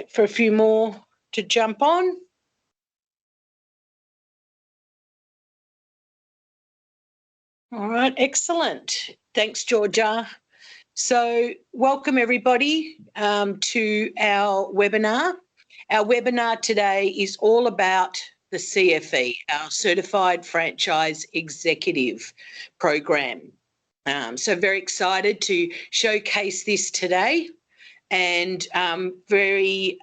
For a few more to jump on. All right, excellent. Thanks, Georgia. So welcome everybody to our webinar. Our webinar today is all about the CFE, our Certified Franchise Executive Program. So very excited to showcase this today, and very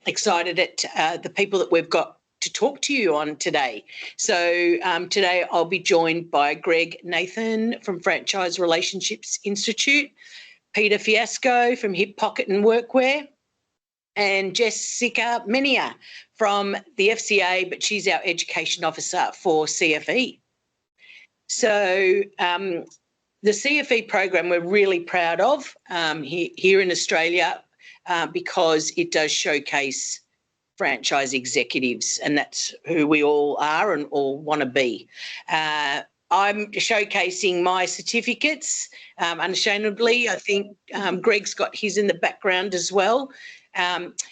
excited at the people that we've got to talk to you on today. So today I'll be joined by Greg Nathan from Franchise Relationships Institute, Peter Fiasco from Hip Pocket and Workwear, and Jessica Menia from the FCA, but she's our Education Officer for CFE. So the CFE program we're really proud of here in Australia because it does showcase franchise executives, and that's who we all are and all want to be. I'm showcasing my certificates, unashamedly. I think Greg's got his in the background as well.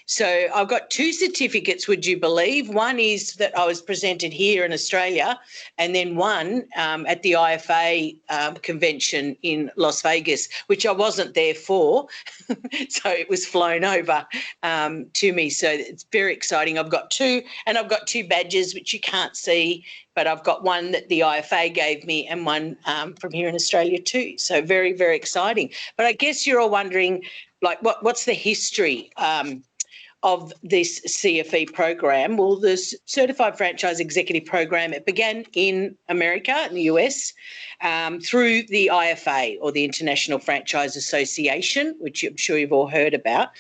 So I've got two certificates, would you believe? One is that I was presented here in Australia, and then one at the IFA convention in Las Vegas, which I wasn't there for. So it was flown over to me. So it's very exciting. I've got two, and I've got two badges, which you can't see, but I've got one that the IFA gave me and one from here in Australia too. So very, very exciting. But I guess you're all wondering, like, what's the history of this CFE program? Well, the Certified Franchise Executive Program, it began in America, in the US, through the IFA, or the International Franchise Association, which I'm sure you've all heard about.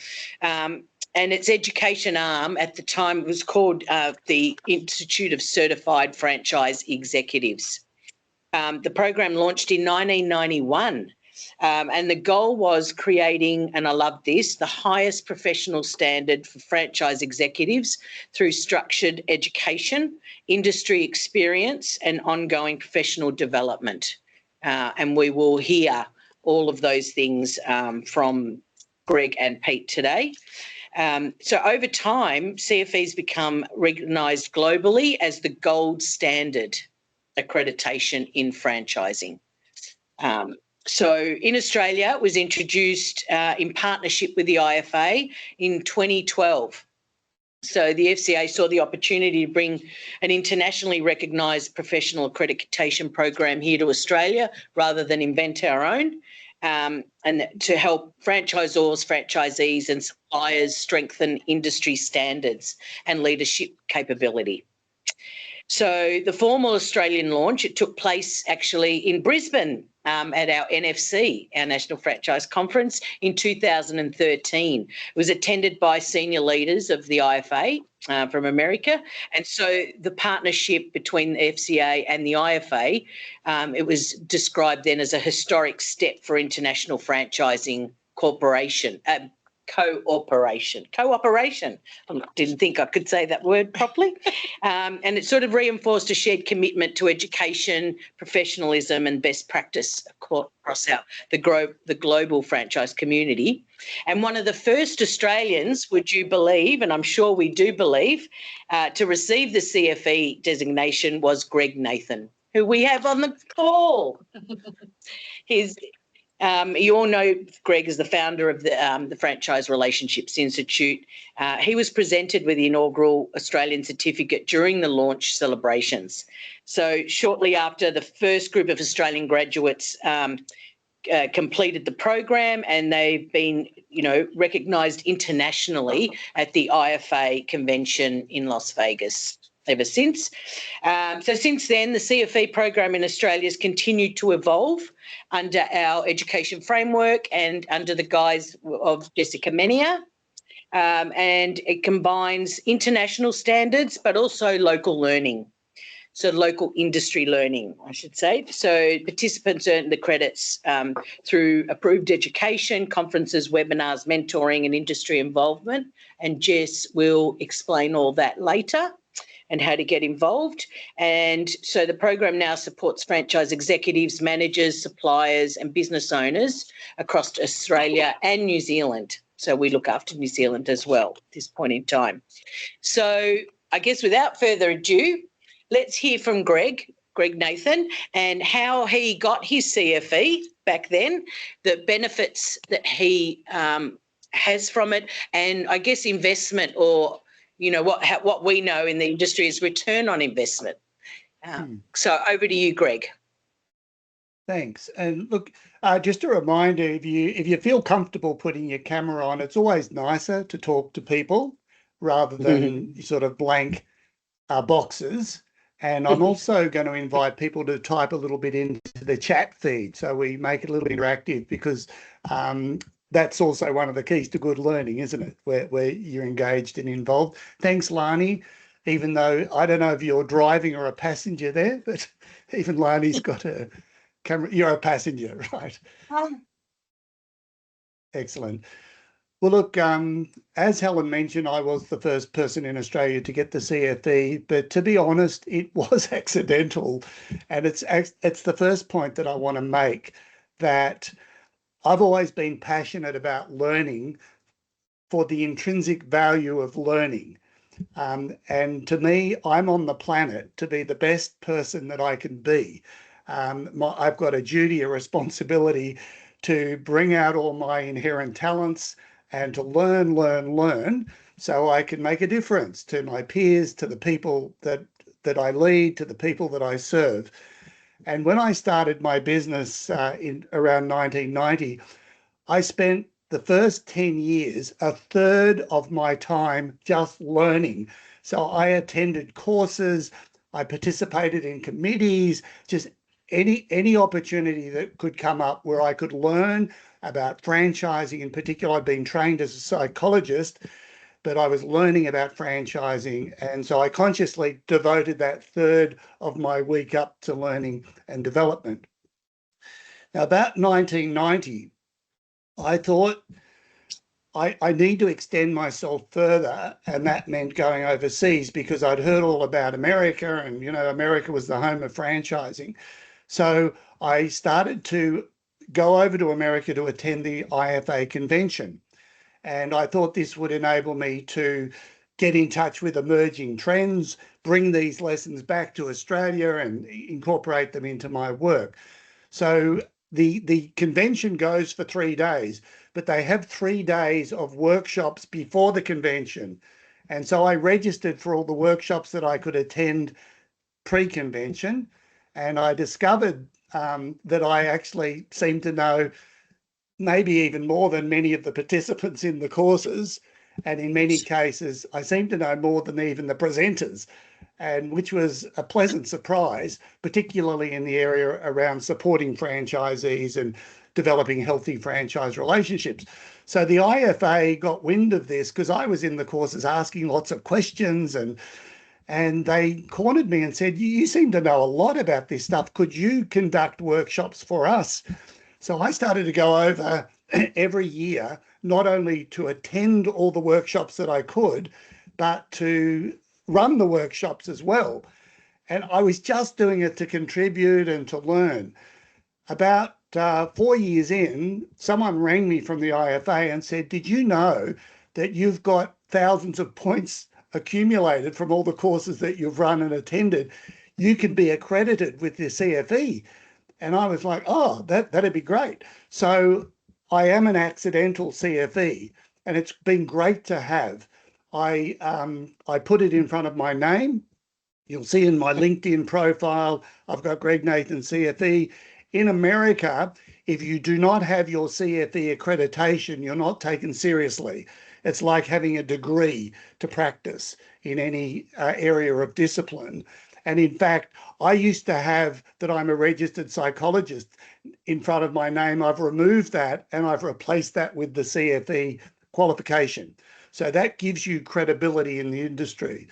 And its education arm at the time was called the Institute of Certified Franchise Executives. The program launched in 1991. And the goal was creating, and I love this, the highest professional standard for franchise executives through structured education, industry experience, and ongoing professional development. And we will hear all of those things from Greg and Pete today. So over time, CFE's become recognised globally as the gold standard accreditation in franchising. So in Australia, it was introduced in partnership with the IFA in 2012. So the FCA saw the opportunity to bring an internationally recognised professional accreditation program here to Australia rather than invent our own, and to help franchisors, franchisees and suppliers strengthen industry standards and leadership capability. So the formal Australian launch, it took place actually in Brisbane at our NFC, our National Franchise Conference, in 2013. It was attended by senior leaders of the IFA from America. And so the partnership between the FCA and the IFA, it was described then as a historic step for international franchising cooperation. Cooperation. I didn't think I could say that word properly. And it sort of reinforced a shared commitment to education, professionalism and best practice across the global franchise community. And one of the first Australians, would you believe, and I'm sure we do believe, to receive the CFE designation was Greg Nathan, who we have on the call. You all know Greg is the founder of the Franchise Relationships Institute. He was presented with the inaugural Australian certificate during the launch celebrations. So shortly after, the first group of Australian graduates completed the program, and they've been, recognised internationally at the IFA convention in Las Vegas ever since. So since then, the CFE program in Australia has continued to evolve under our education framework and under the guise of Jessica Menia. And it combines international standards, but also local learning. So local industry learning, I should say. So participants earn the credits through approved education, conferences, webinars, mentoring and industry involvement. And Jess will explain all that later and how to get involved. And so the program now supports franchise executives, managers, suppliers and business owners across Australia and New Zealand. So we look after New Zealand as well at this point in time. So I guess without further ado, let's hear from Greg Nathan, and how he got his CFE back then, the benefits that he has from it, and I guess investment, or what we know in the industry is return on investment. So over to you, Greg. Thanks. And look, just a reminder, if you feel comfortable putting your camera on, it's always nicer to talk to people rather than sort of blank boxes. And I'm also going to invite people to type a little bit into the chat feed so we make it a little interactive, because that's also one of the keys to good learning, isn't it? Where you're engaged and involved. Thanks, Lani. Even though I don't know if you're driving or a passenger there, but even Lani's got a camera. You're a passenger, right? Excellent. Well, look, as Helen mentioned, I was the first person in Australia to get the CFE, but to be honest, it was accidental. And it's the first point that I want to make, that I've always been passionate about learning for the intrinsic value of learning. And to me, I'm on the planet to be the best person that I can be. I've got a duty, a responsibility to bring out all my inherent talents and to learn, so I can make a difference to my peers, to the people that I lead, to the people that I serve. And when I started my business in around 1990, I spent the first 10 years, a third of my time just learning. So I attended courses, I participated in committees, just any opportunity that could come up where I could learn about franchising. In particular, I'd been trained as a psychologist, but I was learning about franchising. And so I consciously devoted that third of my week up to learning and development. Now, about 1990, I thought I need to extend myself further, and that meant going overseas, because I'd heard all about America, and America was the home of franchising. So I started to go over to America to attend the IFA convention, and I thought this would enable me to get in touch with emerging trends, bring these lessons back to Australia and incorporate them into my work. So the convention goes for 3 days, but they have 3 days of workshops before the convention. And so I registered for all the workshops that I could attend pre-convention, and I discovered that I actually seemed to know maybe even more than many of the participants in the courses. And in many cases, I seemed to know more than even the presenters, and which was a pleasant surprise, particularly in the area around supporting franchisees and developing healthy franchise relationships. So the IFA got wind of this, because I was in the courses asking lots of questions, and they cornered me and said, you seem to know a lot about this stuff. Could you conduct workshops for us? So I started to go over every year, not only to attend all the workshops that I could, but to run the workshops as well. And I was just doing it to contribute and to learn. About 4 years in, someone rang me from the IFA and said, did you know that you've got thousands of points accumulated from all the courses that you've run and attended? You can be accredited with the CFE. And I was like, oh, that'd be great. So I am an accidental CFE, and it's been great to have. I put it in front of my name. You'll see in my LinkedIn profile, I've got Greg Nathan CFE. In America, if you do not have your CFE accreditation, you're not taken seriously. It's like having a degree to practice in any area of discipline. And in fact, I used to have that I'm a registered psychologist in front of my name. I've removed that and I've replaced that with the CFE qualification. So that gives you credibility in the industry.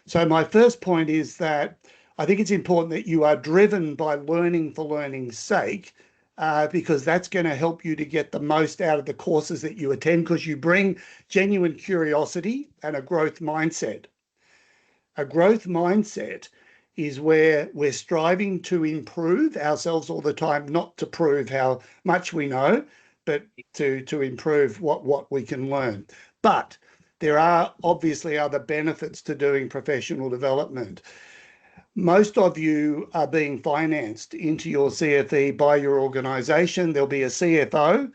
So my first point is that I think it's important that you are driven by learning for learning's sake, because that's going to help you to get the most out of the courses that you attend, because you bring genuine curiosity and a growth mindset. A growth mindset is where we're striving to improve ourselves all the time, not to prove how much we know, but to improve what we can learn. But there are obviously other benefits to doing professional development. Most of you are being financed into your CFE by your organisation. There'll be a CFO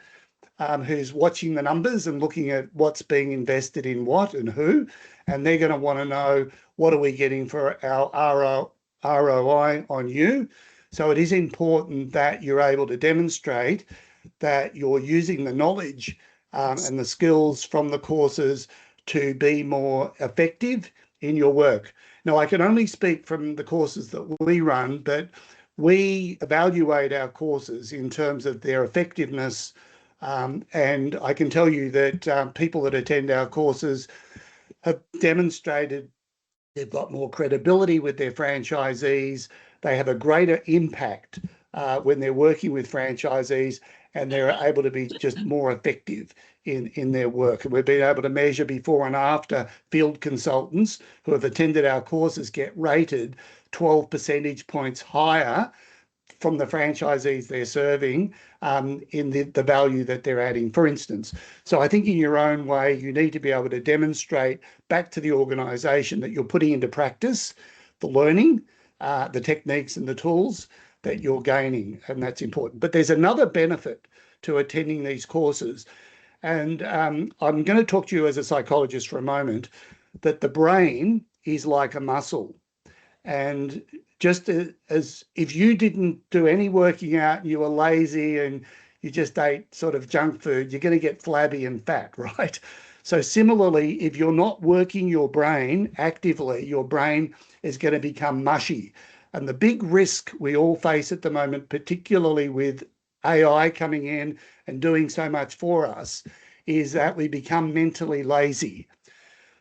who's watching the numbers and looking at what's being invested in what and who, and they're going to want to know, what are we getting for our ROI on you? So it is important that you're able to demonstrate that you're using the knowledge and the skills from the courses to be more effective in your work. Now, I can only speak from the courses that we run, but we evaluate our courses in terms of their effectiveness. And I can tell you that people that attend our courses have demonstrated they've got more credibility with their franchisees. They have a greater impact when they're working with franchisees, and they're able to be just more effective in their work. And we've been able to measure before and after field consultants who have attended our courses get rated 12 percentage points higher from the franchisees they're serving in the value that they're adding, for instance. So I think in your own way, you need to be able to demonstrate back to the organisation that you're putting into practice the learning, the techniques and the tools that you're gaining, and that's important. But there's another benefit to attending these courses, and I'm going to talk to you as a psychologist for a moment, that the brain is like a muscle. And just as if you didn't do any working out and you were lazy and you just ate sort of junk food, you're going to get flabby and fat, right? So similarly, if you're not working your brain actively, your brain is going to become mushy. And the big risk we all face at the moment, particularly with AI coming in and doing so much for us, is that we become mentally lazy.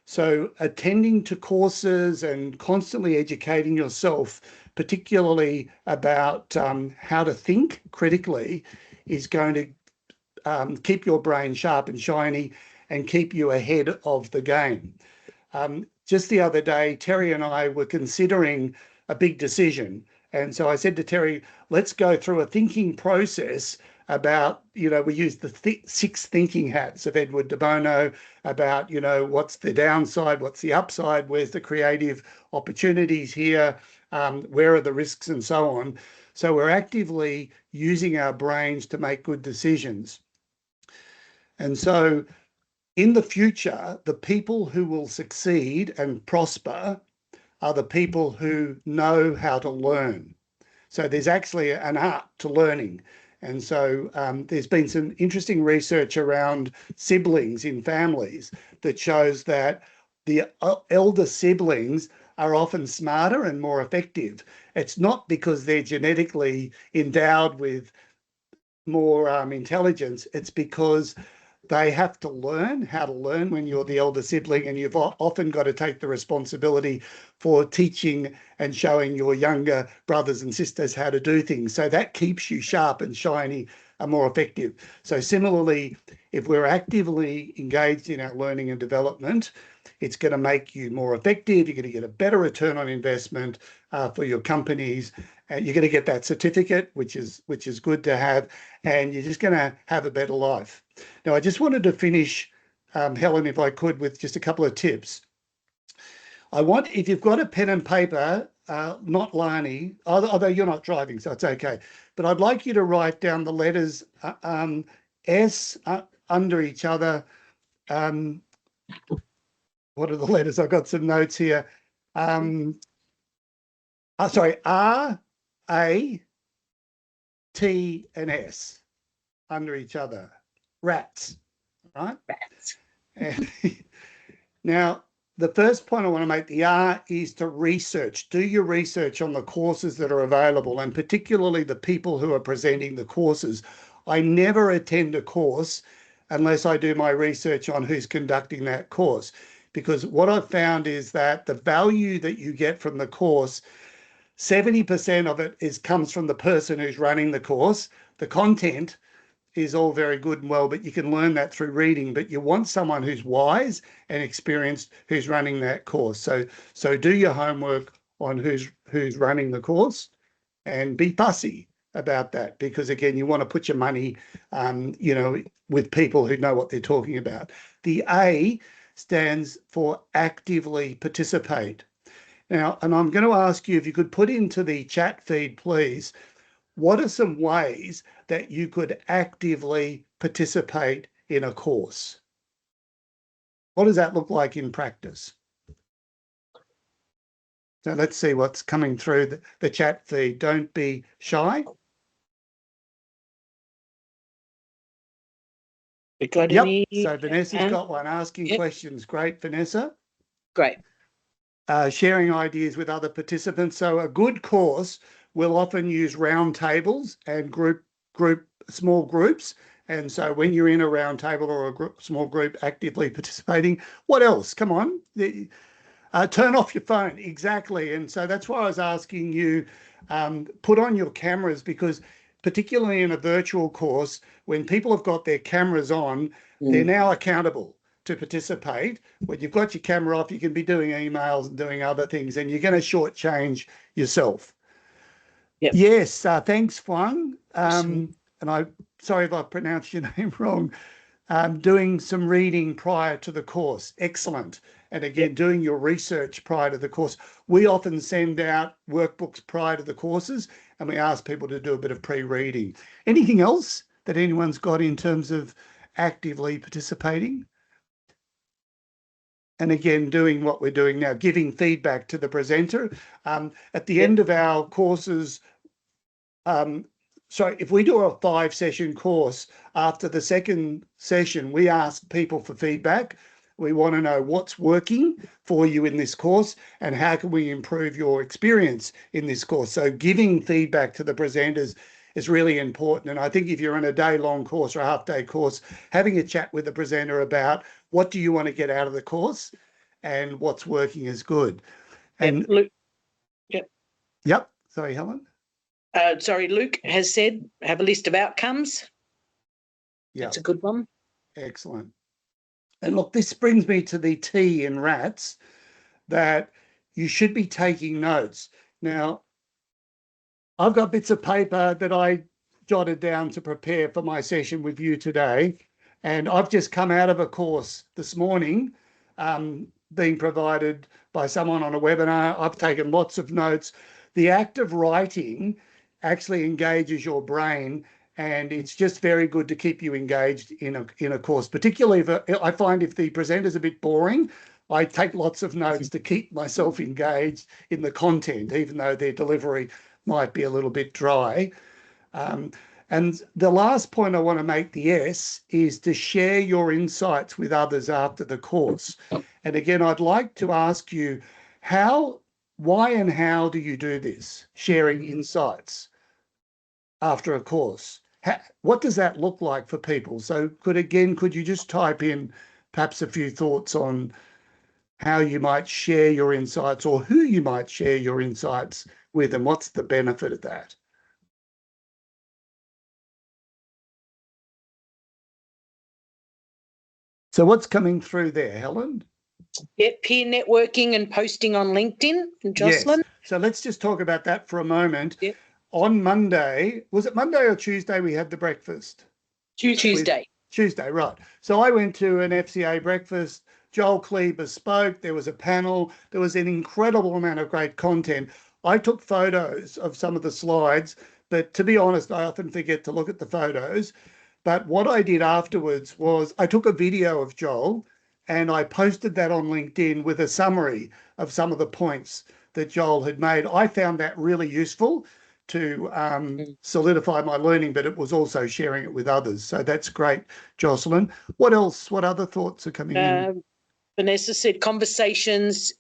So attending to courses and constantly educating yourself, particularly about how to think critically, is going to keep your brain sharp and shiny and keep you ahead of the game. Just the other day, Terry and I were considering a big decision. And so I said to Terry, let's go through a thinking process about, we use the 6 thinking hats of Edward de Bono about, what's the downside, what's the upside, where's the creative opportunities here, where are the risks and so on. So we're actively using our brains to make good decisions. And so in the future, the people who will succeed and prosper are the people who know how to learn. So there's actually an art to learning. And so there's been some interesting research around siblings in families that shows that the elder siblings are often smarter and more effective. It's not because they're genetically endowed with more intelligence. It's because they have to learn how to learn when you're the elder sibling, and you've often got to take the responsibility for teaching and showing your younger brothers and sisters how to do things. So that keeps you sharp and shiny and more effective. So similarly, if we're actively engaged in our learning and development, it's going to make you more effective. You're going to get a better return on investment for your companies. You're going to get that certificate, which is good to have, and you're just going to have a better life. Now, I just wanted to finish, Helen, if I could, with just a couple of tips. If you've got a pen and paper, not Lani, although you're not driving, so it's okay, but I'd like you to write down the letters S under each other. What are the letters? I've got some notes here. Sorry, R, A, T, and S under each other. Rats, right? Rats. Now, the first point I want to make, the R, is to research. Do your research on the courses that are available, and particularly the people who are presenting the courses. I never attend a course unless I do my research on who's conducting that course, because what I've found is that the value that you get from the course, 70% of it comes from the person who's running the course. The content is all very good and well, but you can learn that through reading. But you want someone who's wise and experienced who's running that course. So do your homework on who's running the course, and be fussy about that, because again, you want to put your money, with people who know what they're talking about. The A stands for actively participate. Now, and I'm going to ask you if you could put into the chat feed, please, what are some ways that you could actively participate in a course? What does that look like in practice? So let's see what's coming through the chat feed. Don't be shy. Yep. So Vanessa's got one asking questions. Great, Vanessa. Great. Sharing ideas with other participants. So a good course will often use round tables and small groups. And so when you're in a round table or a small group actively participating, what else? Come on. Turn off your phone. Exactly. And so that's why I was asking you, put on your cameras, because particularly in a virtual course, when people have got their cameras on, they're now accountable to participate. When you've got your camera off, you can be doing emails and doing other things, and you're going to shortchange yourself. Yep. Yes. Thanks, Huang. And sorry if I pronounced your name wrong. Doing some reading prior to the course. Excellent. And again, doing your research prior to the course. We often send out workbooks prior to the courses, and we ask people to do a bit of pre-reading. Anything else that anyone's got in terms of actively participating? And again, doing what we're doing now, giving feedback to the presenter. At the end of our courses, so if we do a 5-session course, after the second session, we ask people for feedback. We want to know what's working for you in this course and how can we improve your experience in this course. So giving feedback to the presenters is really important. And I think if you're in a day-long course or a half-day course, having a chat with the presenter about what do you want to get out of the course and what's working is good. And Luke. Yep. Sorry, Helen. Luke has said, have a list of outcomes. Yeah. That's a good one. Excellent. And look, this brings me to the T in RATS, that you should be taking notes. Now, I've got bits of paper that I jotted down to prepare for my session with you today. And I've just come out of a course this morning, being provided by someone on a webinar. I've taken lots of notes. The act of writing actually engages your brain, and it's just very good to keep you engaged in a course, particularly if I find if the presenter's a bit boring, I take lots of notes to keep myself engaged in the content, even though their delivery might be a little bit dry. And the last point I want to make, the S, is to share your insights with others after the course. And again, I'd like to ask you, why and how do you do this, sharing insights after a course? What does that look like for people? So could you just type in perhaps a few thoughts on how you might share your insights or who you might share your insights with, and what's the benefit of that? So what's coming through there, Helen? Peer networking and posting on LinkedIn from Jocelyn. Yes. So let's just talk about that for a moment. Yep. On Monday, was it Monday or Tuesday we had the breakfast? Tuesday. Tuesday, right. So I went to an FCA breakfast. Joel Kleber spoke. There was a panel. There was an incredible amount of great content. I took photos of some of the slides, but to be honest, I often forget to look at the photos. But what I did afterwards was I took a video of Joel and I posted that on LinkedIn with a summary of some of the points that Joel had made. I found that really useful to solidify my learning, but it was also sharing it with others. So that's great, Jocelyn. What else? What other thoughts are coming in? Vanessa said conversations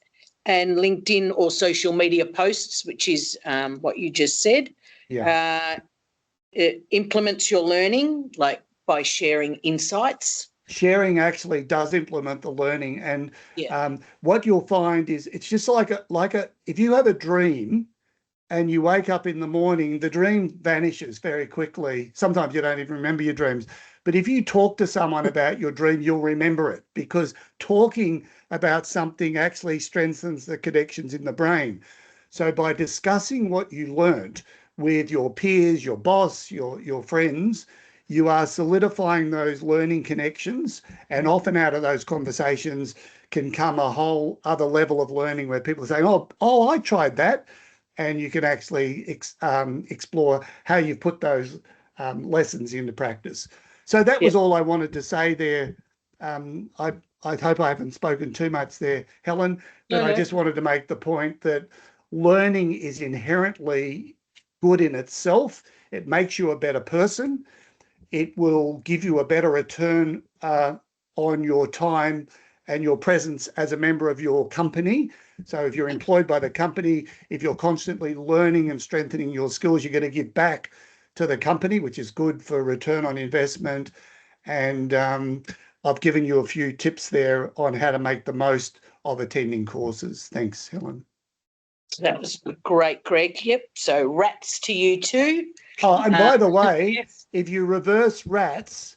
and LinkedIn or social media posts, which is what you just said. Yeah. It implements your learning, like by sharing insights. Sharing actually does implement the learning. And what you'll find is it's just like if you have a dream and you wake up in the morning, the dream vanishes very quickly. Sometimes you don't even remember your dreams. But if you talk to someone about your dream, you'll remember it, because talking about something actually strengthens the connections in the brain. So by discussing what you learnt with your peers, your boss, your friends, you are solidifying those learning connections, and often out of those conversations can come a whole other level of learning where people are saying, oh, I tried that. And you can actually explore how you put those lessons into practice. So that was all I wanted to say there. I hope I haven't spoken too much there, Helen, but I just wanted to make the point that learning is inherently good in itself. It makes you a better person. It will give you a better return on your time and your presence as a member of your company. So if you're employed by the company, if you're constantly learning and strengthening your skills, you're going to give back to the company, which is good for return on investment. And I've given you a few tips there on how to make the most of attending courses. Thanks, Helen. That was great, Greg. Yep. So rats to you too. Oh, and by the way, if you reverse rats,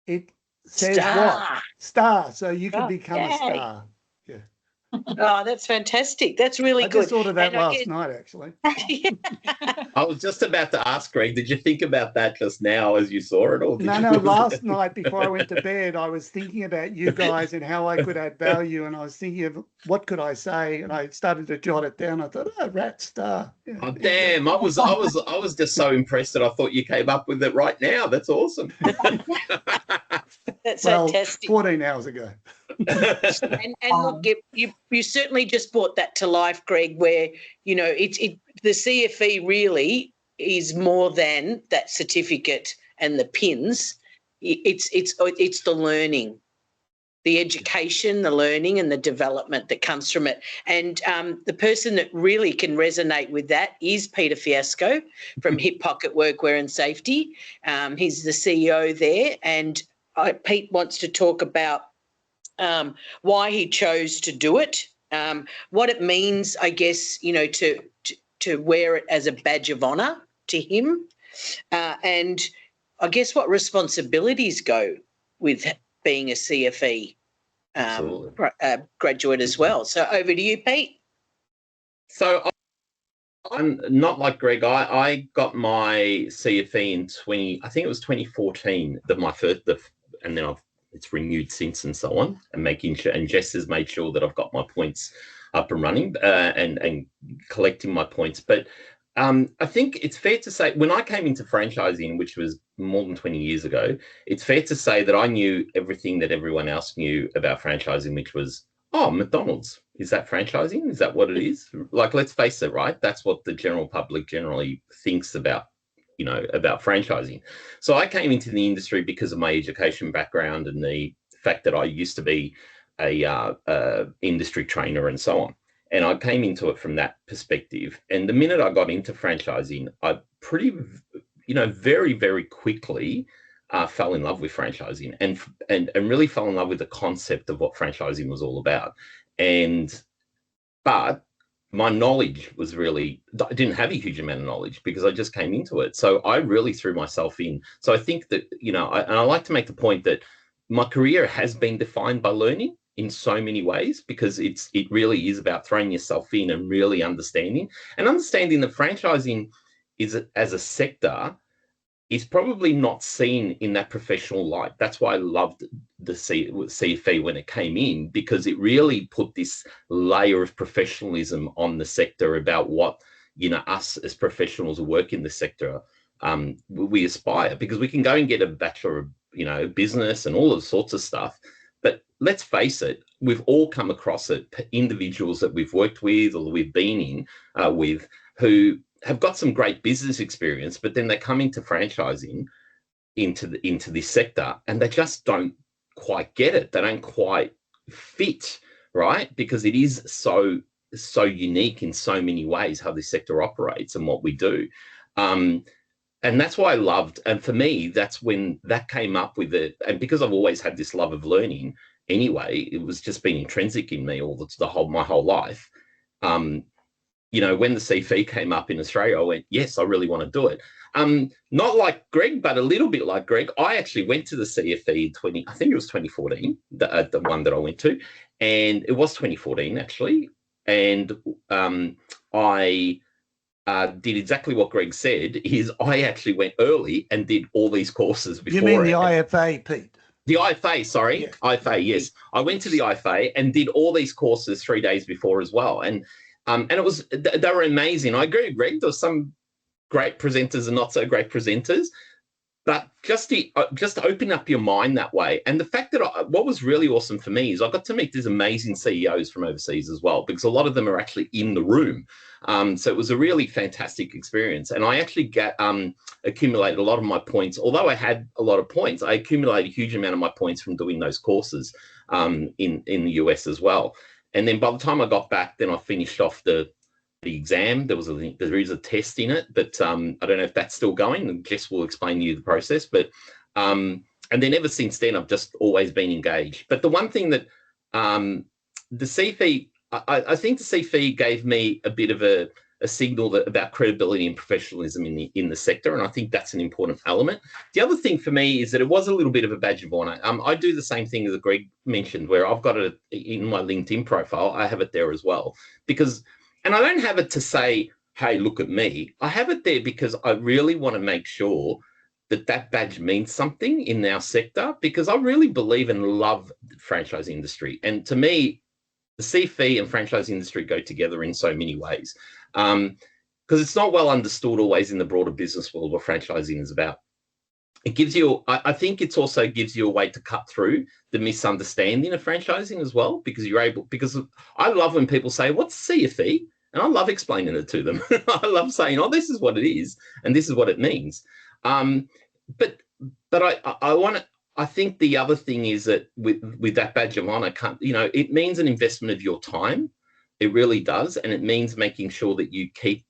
it says what? Star. So you can become a star. Yeah. Oh, that's fantastic. That's really good. I just thought of that last night, actually. I was just about to ask, Greg, did you think about that just now as you saw it? Or No, last night before I went to bed, I was thinking about you guys and how I could add value, and I was thinking of what could I say, and I started to jot it down. I thought, rat star. Yeah, oh, damn. I was just so impressed that I thought you came up with it right now. That's awesome. That's fantastic. 14 hours ago. and look, you certainly just brought that to life, Greg, where, you know, the CFE really is more than that certificate and the pins. It's the learning, the education, the learning and the development that comes from it. And the person that really can resonate with that is Peter Fiasco from Hip Pocket Workwear and Safety. He's the CEO there, and Pete wants to talk about why he chose to do it, what it means, I guess, you know, to wear it as a badge of honour to him, and I guess what responsibilities go with being a CFE graduate as well. So over to you, Pete. So I'm not like Greg. I got my CFE in 2014, my first, and then it's renewed since and so on, and making sure, and Jess has made sure that I've got my points up and running and collecting my points. But I think it's fair to say when I came into franchising, which was more than 20 years ago, it's fair to say that I knew everything that everyone else knew about franchising, which was, oh, McDonald's, is that franchising? Is that what it is? Like, let's face it, right? That's what the general public generally thinks about, you know, about franchising. So I came into the industry because of my education background and the fact that I used to be a industry trainer and so on. And I came into it from that perspective. And the minute I got into franchising, I very, very quickly fell in love with franchising and really fell in love with the concept of what franchising was all about. But my knowledge was really, I didn't have a huge amount of knowledge because I just came into it. So I really threw myself in. So I think that, you know, I like to make the point that my career has been defined by learning in so many ways, because it really is about throwing yourself in and really understanding that franchising is, as a sector, is probably not seen in that professional light. That's why I loved the CFE when it came in, because it really put this layer of professionalism on the sector about what, you know, us as professionals who work in the sector, we aspire, because we can go and get a Bachelor of, you know, business and all those sorts of stuff. But let's face it, we've all come across it, individuals that we've worked with or we've been in with, who have got some great business experience, but then they come into franchising, into this sector, and they just don't quite get it. They don't quite fit, right? Because it is so unique in so many ways how this sector operates and what we do. And that's why I loved, and for me, that's when that came up with it. And because I've always had this love of learning anyway, it was just been intrinsic in me my whole life. You know, when the CFE came up in Australia, I went, yes, I really want to do it. Not like Greg, but a little bit like Greg. I actually went to the CFE in I think it was 2014, the one that I went to. And it was 2014, actually. And I did exactly what Greg said. Is I actually went early and did all these courses before. You mean the IFA, Pete? The IFA, sorry. Yeah. IFA, yes. I went to the IFA and did all these courses 3 days before as well. And it was, they were amazing. I agree with Greg. There were some great presenters and not so great presenters. But just to open up your mind that way. And the fact that what was really awesome for me is I got to meet these amazing CEOs from overseas as well, because a lot of them are actually in the room. So it was a really fantastic experience. And I actually accumulated a lot of my points. Although I had a lot of points, I accumulated a huge amount of my points from doing those courses in the US as well. And then by the time I got back, then I finished off the exam. There is a test in it, but I don't know if that's still going. Jess will explain to you the process. But and then ever since then, I've just always been engaged. But the one thing that the CFE, I think the CFE gave me a bit of a signal about credibility and professionalism in the sector, and I think that's an important element. The other thing for me is that it was a little bit of a badge of honor. I do the same thing as Greg mentioned, where I've got it in my LinkedIn profile. I have it there as well, and I don't have it to say, hey, look at me. I have it there because I really want to make sure that badge means something in our sector, because I really believe and love the franchise industry. And to me, the CFE and franchise industry go together in so many ways, because it's not well understood always in the broader business world what franchising is about. It gives you, I think it also gives you a way to cut through the misunderstanding of franchising as well, because because I love when people say, what's CFE? And I love explaining it to them. I love saying, oh, this is what it is, and this is what it means. But I think the other thing is that with that badge of honor, it means an investment of your time. It really does, and it means making sure that you keep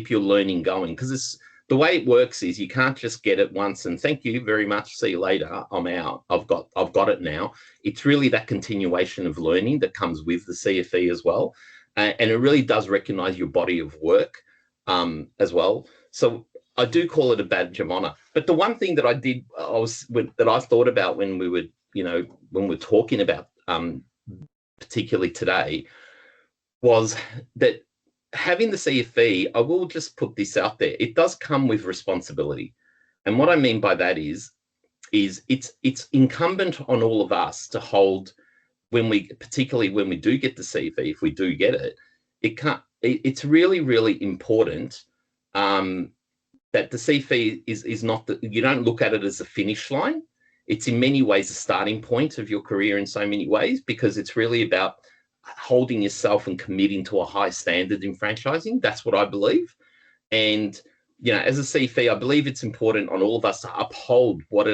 your learning going, because the way it works is you can't just get it once and thank you very much, see you later, I'm out, I've got it now. It's really that continuation of learning that comes with the CFE as well, and it really does recognize your body of work as well. So I do call it a badge of honor. But the one thing that I thought about when we were talking about particularly today, was that having the CFE, I will just put this out there, it does come with responsibility. And what I mean by that is it's incumbent on all of us to hold, particularly when we do get the CFE, if we do get it, it's really, really important that the CFE is not that you don't look at it as a finish line. It's in many ways a starting point of your career in so many ways, because it's really about holding yourself and committing to a high standard in franchising. That's what I believe. And, as a CFE, I believe it's important on all of us to uphold what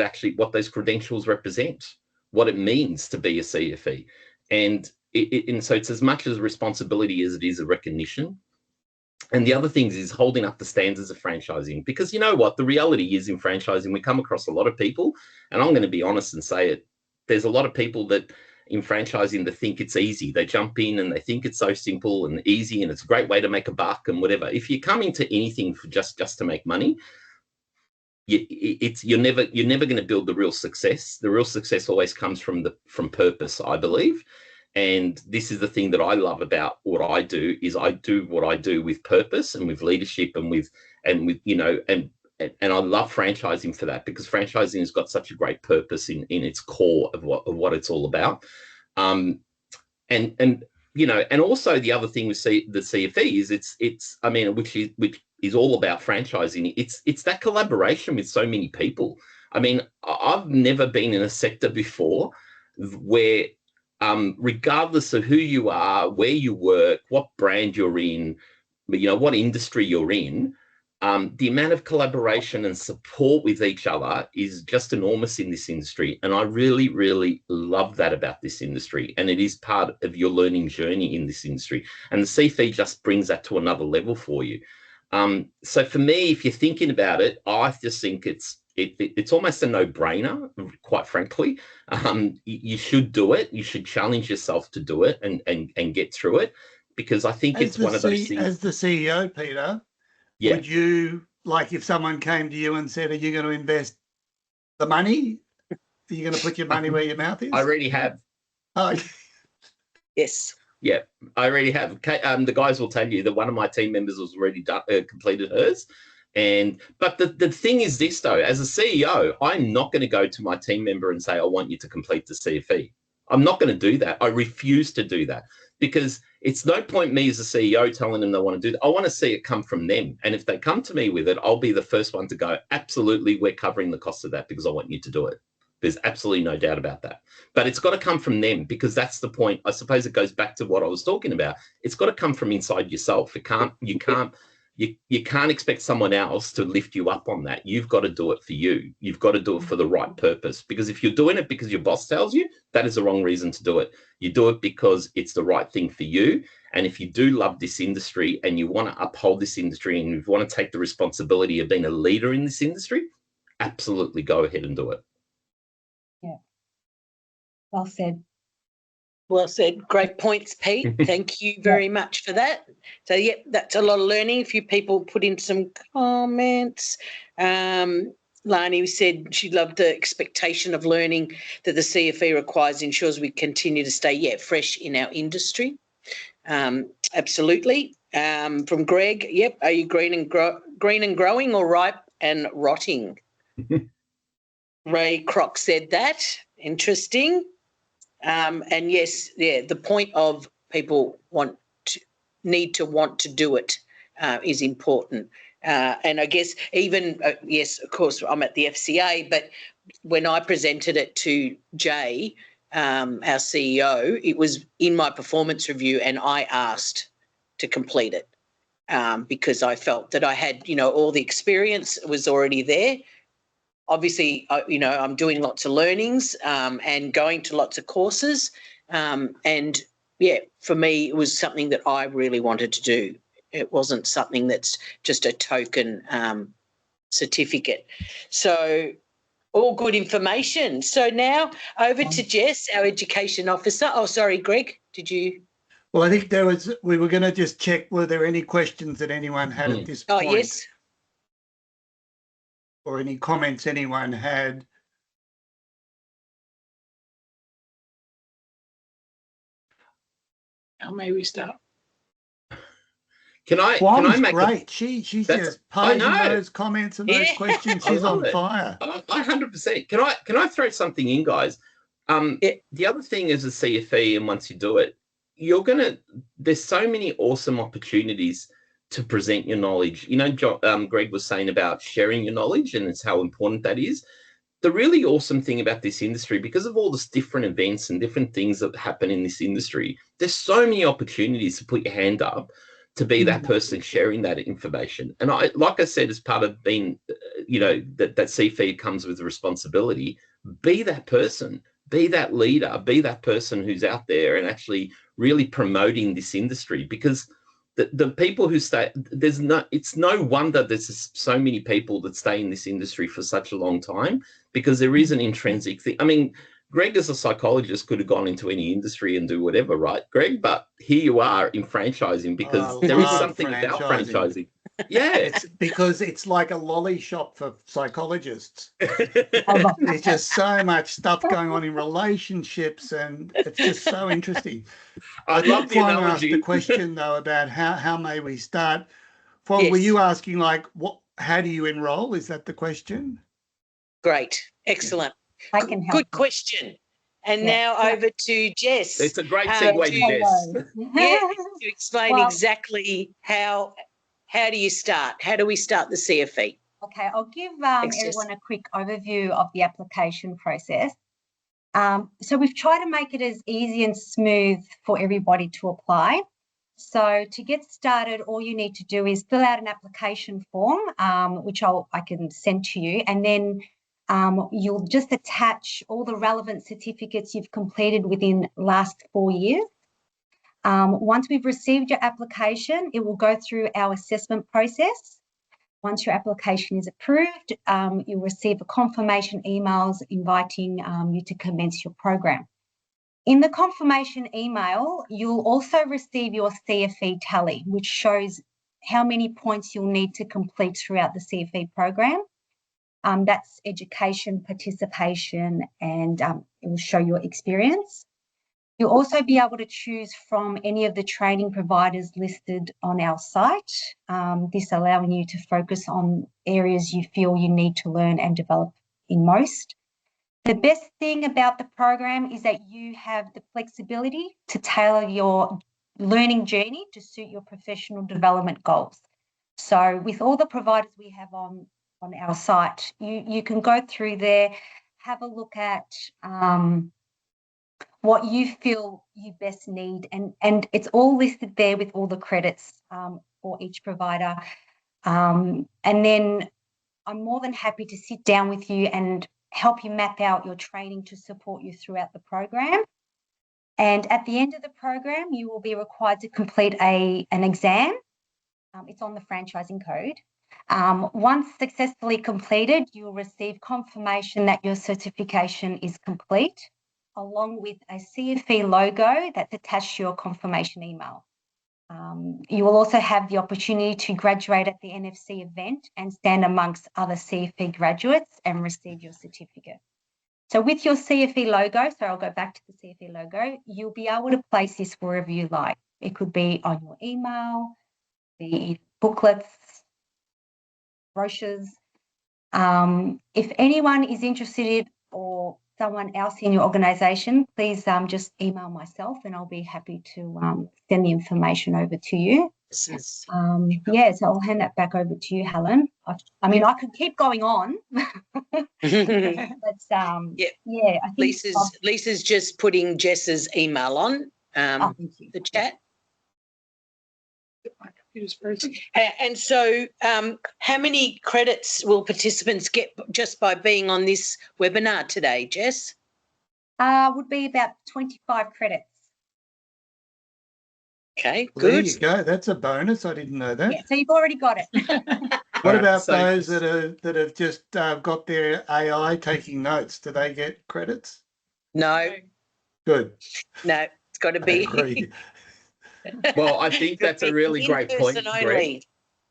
those credentials represent, what it means to be a CFE. And so it's as much as a responsibility as it is a recognition. And the other things is holding up the standards of franchising, because you know what, the reality is in franchising, we come across a lot of people, and I'm going to be honest and say it, there's a lot of people that in franchising that think it's easy. They jump in and they think it's so simple and easy and it's a great way to make a buck and whatever. If you come into anything for just to make money, you're never going to build the real success. The real success always comes from purpose, I believe. And this is the thing that I love about what I do, is I do what I do with purpose and with leadership and I love franchising for that, because franchising has got such a great purpose in its core of what it's all about. And also the other thing with the CFE is which is all about franchising. It's that collaboration with so many people. I mean, I've never been in a sector before where, regardless of who you are, where you work, what brand you're in, what industry you're in, the amount of collaboration and support with each other is just enormous in this industry. And I really, really love that about this industry. And it is part of your learning journey in this industry. And the CFE just brings that to another level for you. So for me, if you're thinking about it, I just think it's almost a no-brainer, quite frankly. You should do it. You should challenge yourself to do it and get through it, because I think it's one of those things. As the CEO, Peter, yeah. Would you, like if someone came to you and said, are you going to invest the money? Are you going to put your money where your mouth is? I already have. Oh, yes. Yeah, I already have. The guys will tell you that one of my team members has already completed hers. But the thing is this, though, as a CEO, I'm not going to go to my team member and say, I want you to complete the CFE. I'm not going to do that. I refuse to do that, because it's no point me as a CEO telling them they want to do that. I want to see it come from them. And if they come to me with it, I'll be the first one to go, absolutely, we're covering the cost of that because I want you to do it. There's absolutely no doubt about that. But it's got to come from them, because that's the point. I suppose it goes back to what I was talking about. It's got to come from inside yourself. You can't expect someone else to lift you up on that. You've got to do it for you. You've got to do it for the right purpose. Because if you're doing it because your boss tells you, that is the wrong reason to do it. You do it because it's the right thing for you. And if you do love this industry and you want to uphold this industry and you want to take the responsibility of being a leader in this industry, absolutely go ahead and do it. Yeah. Well said. Well said. Great points, Pete. Thank you very much for that. So, yeah, that's a lot of learning. A few people put in some comments. Lani said she loved the expectation of learning that the CFE requires, ensures we continue to stay, fresh in our industry. Absolutely. From Greg, are you green and growing or ripe and rotting? Ray Kroc said that. Interesting. And yes, the point of people need to want to do it is important. And I guess even, yes, of course, I'm at the FCA, but when I presented it to Jay, our CEO, it was in my performance review and I asked to complete it because I felt that I had, all the experience was already there. Obviously, I'm doing lots of learnings and going to lots of courses. For me, it was something that I really wanted to do. It wasn't something that's just a token certificate. So all good information. So now over to Jess, our education officer. Oh, sorry, Greg, did you? Well, I think we were going to just check, were there any questions that anyone had at this point? Oh, yes. Or any comments anyone had. How may we start? Can I make great. She's just posing those comments and those questions. She's on fire. 100%. Can I throw something in, guys? The other thing is a CFE, and once you do it, there's so many awesome opportunities to present your knowledge. Greg was saying about sharing your knowledge, and it's how important that is. The really awesome thing about this industry, because of all the different events and different things that happen in this industry, there's so many opportunities to put your hand up to be that person sharing that information. And like I said, as part of being, that CFE comes with the responsibility, be that person, be that leader, be that person who's out there and actually really promoting this industry. Because the people who stay, it's no wonder there's so many people that stay in this industry for such a long time, because there is an intrinsic thing. I mean, Greg, as a psychologist, could have gone into any industry and do whatever, right, Greg? But here you are in franchising, because there is something about franchising. Yeah. It's because it's like a lolly shop for psychologists. There's just so much stuff going on in relationships, and it's just so interesting. I love the analogy. Asked the question, though, about how may we start. Well, were you asking, how do you enroll? Is that the question? Great. Excellent. I can help. Good question. And now over to Jess. It's a great segue to Jess. To explain exactly how do you start? How do we start the CFE? Okay, I'll give everyone a quick overview of the application process. So we've tried to make it as easy and smooth for everybody to apply. So to get started, all you need to do is fill out an application form, which I can send to you, and then you'll just attach all the relevant certificates you've completed within the last 4 years. Once we've received your application, it will go through our assessment process. Once your application is approved, you'll receive a confirmation emails inviting you to commence your program. In the confirmation email, you'll also receive your CFE tally, which shows how many points you'll need to complete throughout the CFE program. That's education, participation, and it will show your experience. You'll also be able to choose from any of the training providers listed on our site, this allowing you to focus on areas you feel you need to learn and develop in most. The best thing about the program is that you have the flexibility to tailor your learning journey to suit your professional development goals. So with all the providers we have on our site, you can go through there, have a look at what you feel you best need, and it's all listed there with all the credits for each provider. And then I'm more than happy to sit down with you and help you map out your training to support you throughout the program. And at the end of the program, you will be required to complete an exam. It's on the franchising code. Once successfully completed, you'll receive confirmation that your certification is complete, along with a CFE logo that's attached to your confirmation email. You will also have the opportunity to graduate at the NFC event and stand amongst other CFE graduates and receive your certificate. So with your CFE logo, so I'll go back to the CFE logo, you'll be able to place this wherever you like. It could be on your email, the booklets, brochures. If anyone is interested or someone else in your organisation, please just email myself and I'll be happy to send the information over to you. Yeah, so I'll hand that back over to you, Helen. I mean, I could keep going on, but yeah, I think Lisa's just putting Jess's email on the chat. And so how many credits will participants get just by being on this webinar today, Jess? Would be about 25 credits. Okay, well, good. There you go. That's a bonus. I didn't know that. Yeah, so you've already got it. What about those that have just got their AI taking notes? Do they get credits? No. Good. No, it's got to be. I agree. Well, I think that's a really great point, Greg.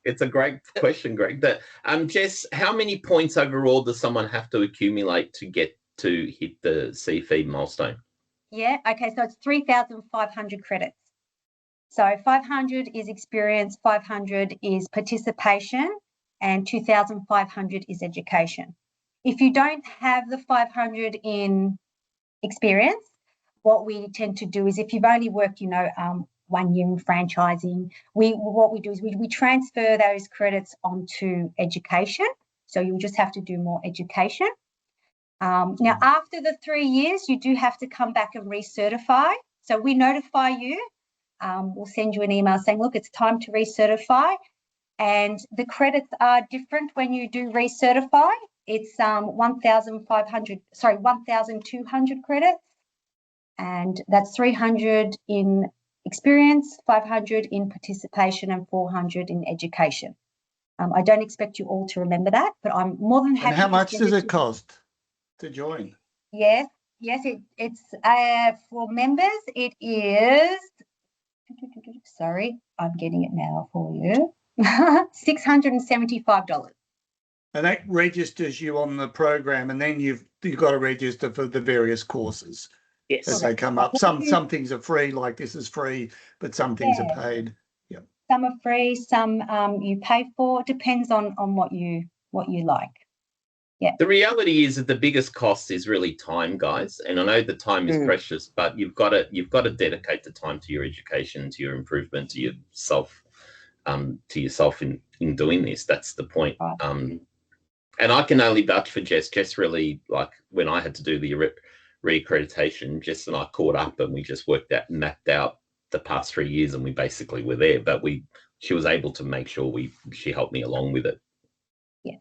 It's a great question, Greg. That Jess, how many points overall does someone have to accumulate to get to hit the CFE milestone? Yeah, okay, so it's 3,500 credits. So 500 is experience, 500 is participation, and 2,500 is education. If you don't have the 500 in experience, what we tend to do is if you've only worked, 1 year in franchising, what we do is we transfer those credits onto education. So you'll just have to do more education. Now, after the 3 years, you do have to come back and recertify. So we notify you. We'll send you an email saying, look, it's time to recertify. And the credits are different when you do recertify. It's 1,200 credits. And that's 300 in experience, 500 in participation, and 400 in education. I don't expect you all to remember that, but I'm more than happy. And how much does it cost to join? Yes, it's for members, it is, sorry, I'm getting it now for you, $675. And that registers you on the program, and then you've got to register for the various courses. Yes. As they come up. Some things are free, like this is free, but some things are paid. Yeah. Some are free, some you pay for. It depends on what you like. Yeah. The reality is that the biggest cost is really time, guys. And I know the time is precious, but you've got to dedicate the time to your education, to your improvement, to yourself, in doing this. That's the point. Right. And I can only vouch for Jess. Jess really, like when I had to do the reaccreditation, Jess and I caught up and we just mapped out the past 3 years, and we basically were there. But she was able to make sure she helped me along with it. Yeah.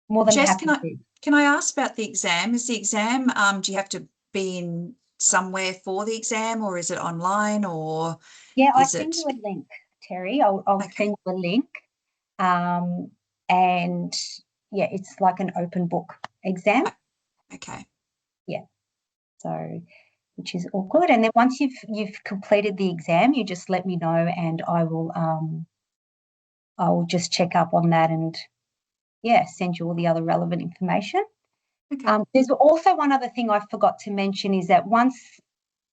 More than Jess, happy. can I ask about the exam? Is the exam, do you have to be in somewhere for the exam, or is it online, or? Yeah, I'll send you a link, Terry. I'll send you a link. And yeah, it's like an open book exam. Okay. Yeah. So, which is all good. And then once you've completed the exam, you just let me know, and I will just check up on that and send you all the other relevant information. Okay. There's also one other thing I forgot to mention is that once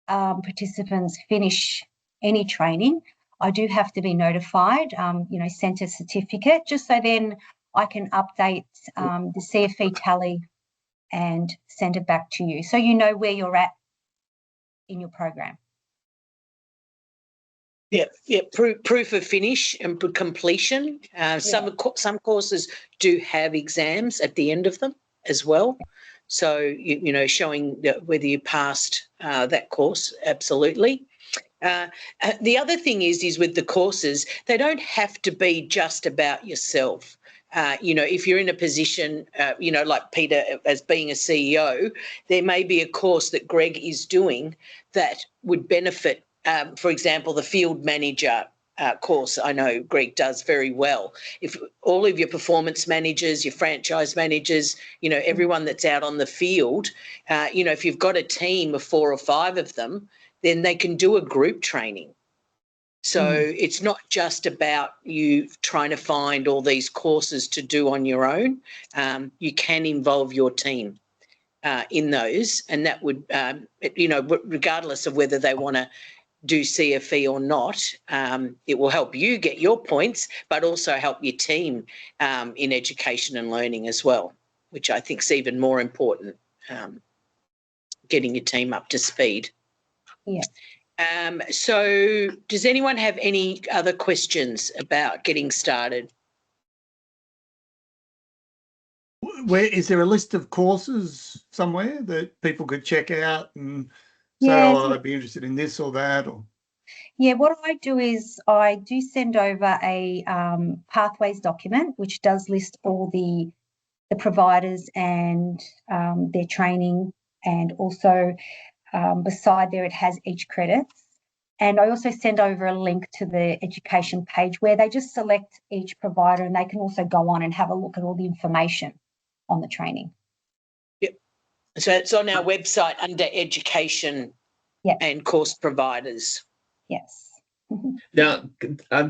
participants finish any training, I do have to be notified, sent a certificate, just so then I can update the CFE tally and send it back to you, so you know where you're at in your program. Yeah. Proof of finish and completion. Some courses do have exams at the end of them as well. So, showing whether you passed that course, absolutely. The other thing is with the courses, they don't have to be just about yourself. If you're in a position, like Peter as being a CEO, there may be a course that Greg is doing that would benefit, for example, the field manager course I know Greg does very well. If all of your performance managers, your franchise managers, everyone that's out on the field, if you've got a team of 4 or 5 of them, then they can do a group training. So it's not just about you trying to find all these courses to do on your own. You can involve your team in those, and that would, regardless of whether they want to do CFE or not, it will help you get your points, but also help your team in education and learning as well, which I think is even more important, getting your team up to speed. Yeah. So does anyone have any other questions about getting started? Is there a list of courses somewhere that people could check out and say, I'd be interested in this or that? Or yeah, what I do is I do send over a pathways document, which does list all the providers and their training, and also beside there it has each credits. And I also send over a link to the education page where they just select each provider, and they can also go on and have a look at all the information on the training. Yep. So it's on our website under education and course providers. Yes. Now,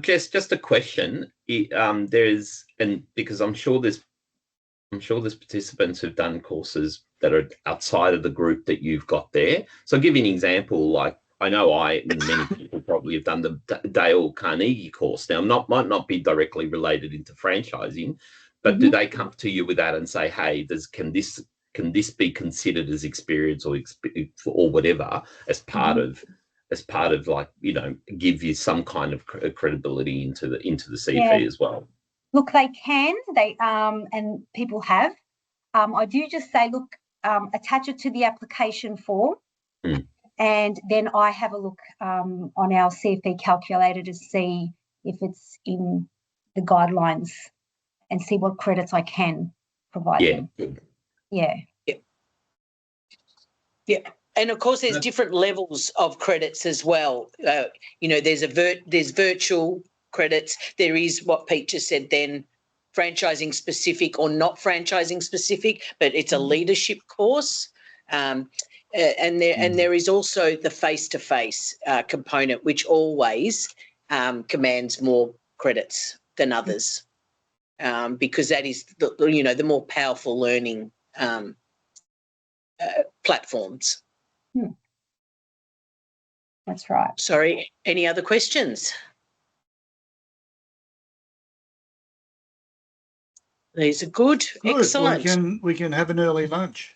just a question. Because I'm sure there's participants who've done courses that are outside of the group that you've got there. So I'll give you an example. Like I know and many people probably have done the Dale Carnegie course. Now, might not be directly related into franchising, but do they come to you with that and say, hey, can this be considered as experience or whatever as part of like, give you some kind of credibility into the CFE as well? Look, they can, and people have. I do just say, look, attach it to the application form, and then I have a look on our CFE calculator to see if it's in the guidelines and see what credits I can provide them. Good. Yeah. Yeah. And of course, there's different levels of credits as well. There's virtual credits. There is what Pete just said then, franchising specific or not franchising specific, but it's a leadership course. And there is also the face-to-face component, which always commands more credits than others, because that is the more powerful learning platforms. That's right. Sorry, any other questions? These are good. Excellent. We can have an early lunch.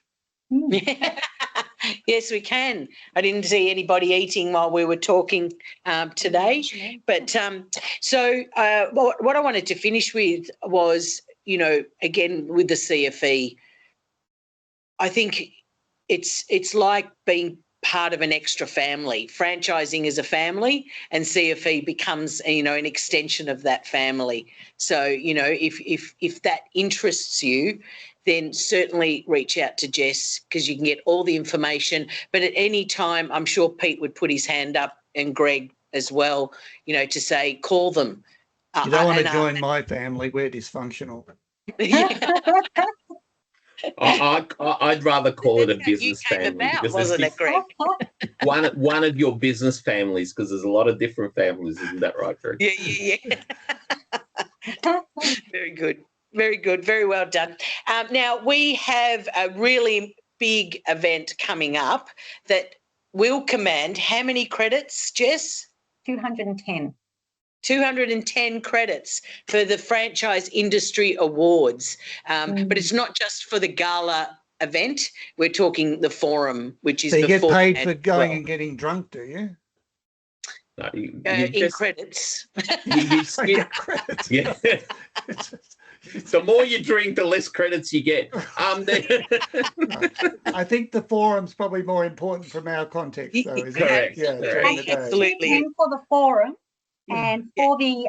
Yes, we can. I didn't see anybody eating while we were talking today. But so what I wanted to finish with was, again, with the CFE, I think it's like being part of an extra family. Franchising is a family, and CFE becomes, an extension of that family. So, if that interests you, then certainly reach out to Jess, because you can get all the information. But at any time, I'm sure Pete would put his hand up, and Greg as well, to say, call them. You don't want to join my family. We're dysfunctional. I'd rather call it a business family, because wasn't it, Greg? one of your business families, because there's a lot of different families, isn't that right, Greg? Yeah. Very good. Very good. Very well done. Now, we have a really big event coming up that will command how many credits, Jess? 210. 210 credits for the Franchise Industry Awards. But it's not just for the gala event. We're talking the forum, which is So you get before paid and for going well, and getting drunk, do you? No, in credits. you I get- get credits. yeah. The more you drink, the less credits you get. I think the forum's probably more important from our context, though, is Correct, it? Yeah, correct. during the day. Absolutely. 210 for the forum, and for the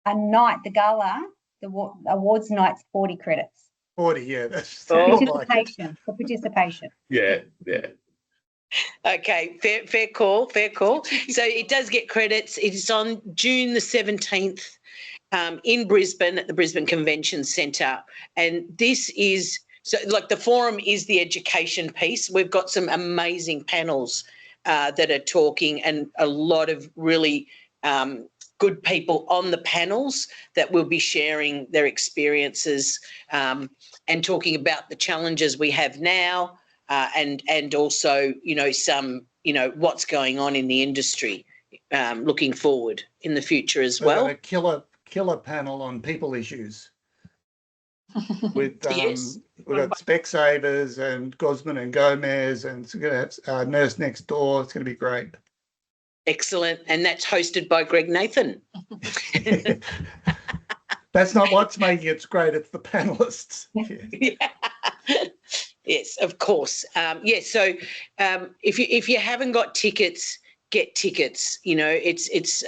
a night, the gala, the awards night's 40 credits. 40, yeah, that's Oh. more like it. Participation, for participation. Yeah, yeah. Okay, fair call. So it does get credits. It is on June the 17th in Brisbane at the Brisbane Convention Centre. And this is, so like the forum is the education piece. We've got some amazing panels that are talking, and a lot of really good people on the panels that will be sharing their experiences and talking about the challenges we have now. And also, some, what's going on in the industry, looking forward in the future as We've well. got a killer panel on people issues with Yes. we've got Specsavers and Gosman and Gomez, and it's going to have Nurse Next Door. It's going to be great. Excellent. And that's hosted by Greg Nathan. That's not what's making it great. It's the panelists. Yeah. Yes, of course. So if you haven't got tickets, get tickets. It's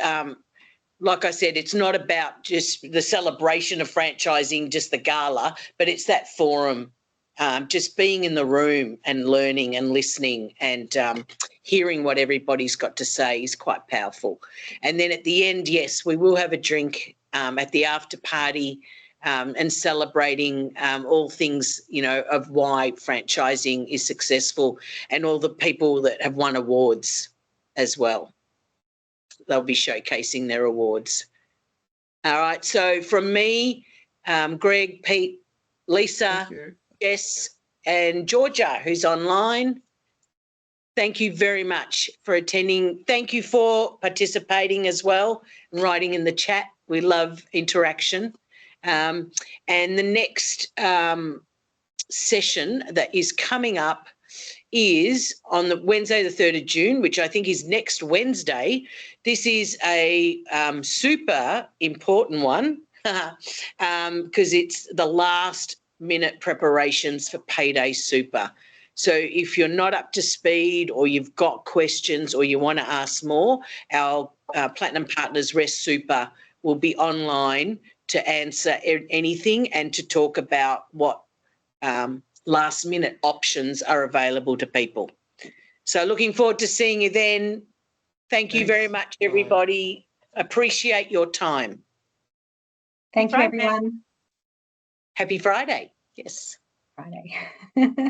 like I said, it's not about just the celebration of franchising, just the gala, but it's that forum, just being in the room and learning and listening and hearing what everybody's got to say is quite powerful. And then at the end, yes, we will have a drink at the after party. And celebrating all things, of why franchising is successful, and all the people that have won awards as well. They'll be showcasing their awards. All right. So from me, Greg, Pete, Lisa, Jess, and Georgia, who's online, thank you very much for attending. Thank you for participating as well and writing in the chat. We love interaction. And the next session that is coming up is on the Wednesday, the 3rd of June, which I think is next Wednesday. This is a super important one because it's the last minute preparations for Payday Super. So if you're not up to speed, or you've got questions, or you want to ask more, our Platinum Partners Rest Super will be online to answer anything and to talk about what last minute options are available to people. So looking forward to seeing you then. Thank you very much, everybody. Appreciate your time. Thank you, everyone. Happy Friday. Yes. Friday.